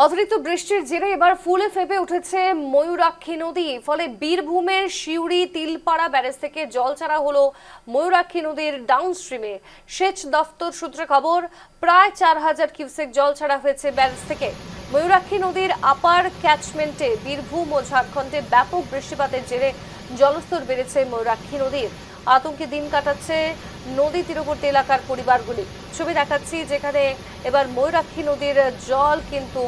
অতিরিক্ত বৃষ্টির জেরে এবার ফুলে ফেপে উঠেছে ময়ূরাক্ষী নদী। ফলে বীরভূমের সিউড়ি তিলপাড়া ব্যারেজ থেকে জল ছাড়া হলো ময়ূরাক্ষী নদীর ডাউনস্ট্রিমে। সেচ দফতর সূত্রে খবর, প্রায় 4000 কিউসেক জল ছাড়া হয়েছে ব্যারেজ থেকে। ময়ূরাক্ষী নদীর আপার ক্যাচমেন্টে বীরভূম ও ঝাড়খণ্ডে ব্যাপক বৃষ্টিপাতের জেরে জলস্তর বেড়েছে ময়ূরাক্ষী নদীর। আতঙ্কে দিন কাটাচ্ছে নদী তীরবর্তী এলাকার পরিবারগুলি। ছবি দেখাচ্ছি যেখানে এবার ময়ূরাক্ষী নদীর জল কিন্তু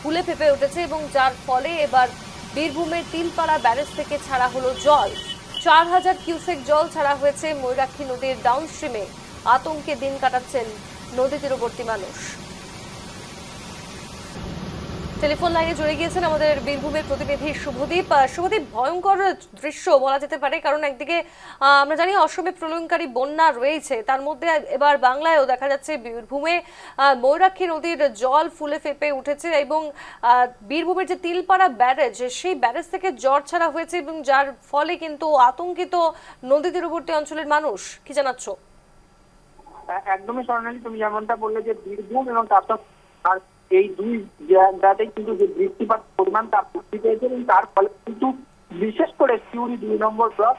ফুলে ফেপে উঠেছে এবং যার ফলে এবার বীরভূমের তিলপাড়া ব্যারেজ থেকে ছাড়া হলো জল। 4000 কিউসেক জল ছাড়া হয়েছে ময়ূরাক্ষী নদীর ডাউনস্ট্রিমে। আতঙ্কে দিন কাটাচ্ছেন নদী তীরবর্তী মানুষ। টেলিফোন লাইনে জুড়ে গিয়েছেন আমাদের বীরভূমের প্রতিনিধি শুভদীপ। শুভদীপ, ভয়ঙ্কর দৃশ্য বলা যেতে পারে, কারণ একদিকে আমরা জানি অসমে প্রলয়ঙ্কারী বন্যা রয়েছে, তার মধ্যে এবার বাংলায়ও দেখা যাচ্ছে বীরভূমে ময়ূরাক্ষী নদীর জল ফুলে ফেপে উঠেছে এবং বীরভূমের যে তিলপাড়া ব্যারেজ, সেই ব্যারেজ থেকে জল ছাড়া হয়েছে এবং যার ফলে কিন্তু আতঙ্কিত নদী তীরবর্তী অঞ্চলের মানুষ। কি জানাচ্ছ? একদমই স্বর্ণালী, তুমি যেমনটা বললে যে বীরভূম এবং তারপর আর এই দুই জায়গাতেই কিন্তু যে বৃষ্টিপাত পরিমাণ তা বৃদ্ধি পেয়েছে এবং তার ফলে কিন্তু বিশেষ করে সিউড়ি 2 নম্বর ব্লক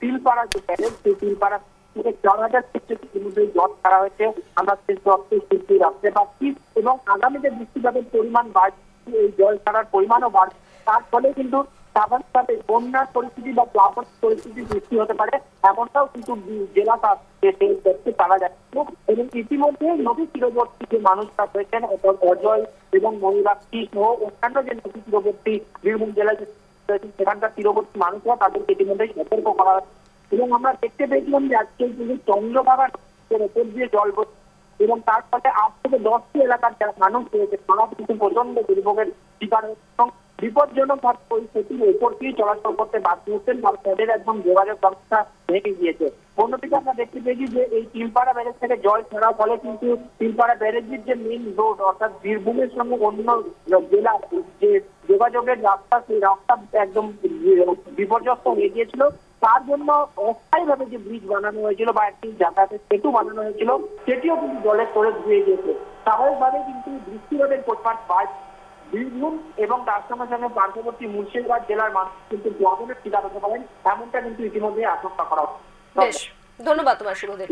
তিলপাড়া যে ব্যারেজ, সেই তিলপাড়া থেকে 4000 ইতিমধ্যে জল ছাড়া হয়েছে। আমরা শেষ দপ্তর সূত্রে রাখতে পারছি এবং আগামী যে বৃষ্টিপাতের পরিমাণ বাড়ছে, এই জল ছাড়ার পরিমাণও বাড়ছে। তার ফলে কিন্তু স্বাভাবিকভাবে বন্যার পরিস্থিতি বা প্লাবন পরিস্থিতি সৃষ্টি হতে পারে, এমনটাও কিন্তু জেলা দেখতে পারা যাচ্ছে। এবং ইতিমধ্যে নদী তীরবর্তী যে মানুষরা রয়েছেন, অজয় এবং ময়ূরাক্ষী সহ অন্যান্য যে নদী তীরবর্তী বীরভূম জেলায় সেখানকার তীরবর্তী মানুষরা তাদেরকে ইতিমধ্যে সতর্ক করা হচ্ছে। এবং আমরা দেখতে পেয়েছিলাম যে আজকে কিন্তু চন্দ্রভাগা ওপর দিয়ে জল বচ্ছে এবং তার ফলে 8 থেকে 10টি এলাকার যারা মানুষ রয়েছে তারা কিন্তু প্রচন্ড দুর্ভোগের শিকার হচ্ছে এবং বিপজ্জনক পরিস্থিতির উপর দিয়ে চলাচল করতে বাধ্য হচ্ছেন বা তাদের একদম যোগাযোগ ব্যবস্থা ভেঙে গিয়েছে। অন্যদিকে আমরা দেখতে পেয়েছি যে এই তিলপাড়া ব্যারেজ থেকে জল ছাড়ার ফলে কিন্তু তিলপাড়া ব্যারেজের যে মেইন রোড অর্থাৎ বীরভূমের সঙ্গে অন্য জেলা যে যোগাযোগের রাস্তা, সেই রাস্তা একদম বিপর্যস্ত হয়ে গিয়েছিল। তার জন্য অস্থায়ীভাবে যে ব্রিজ বানানো হয়েছিল বা একটি যাতায়াতের সেতু বানানো হয়েছিল, সেটিও কিন্তু জলের তোড়ে ধুয়ে গিয়েছে। স্বাভাবিকভাবে কিন্তু বৃষ্টিপাতের পরিমাণ বাড়ছে। বীরভূম এবং তার সঙ্গে সঙ্গে পার্শ্ববর্তী মুর্শিদাবাদ জেলার মানুষ কিন্তু প্লাবনের শিকার হতে পারেন, এমনটা কিন্তু ইতিমধ্যে আশঙ্কা করা হচ্ছে। বেশ, ধন্যবাদ তোমার শুভদীপ।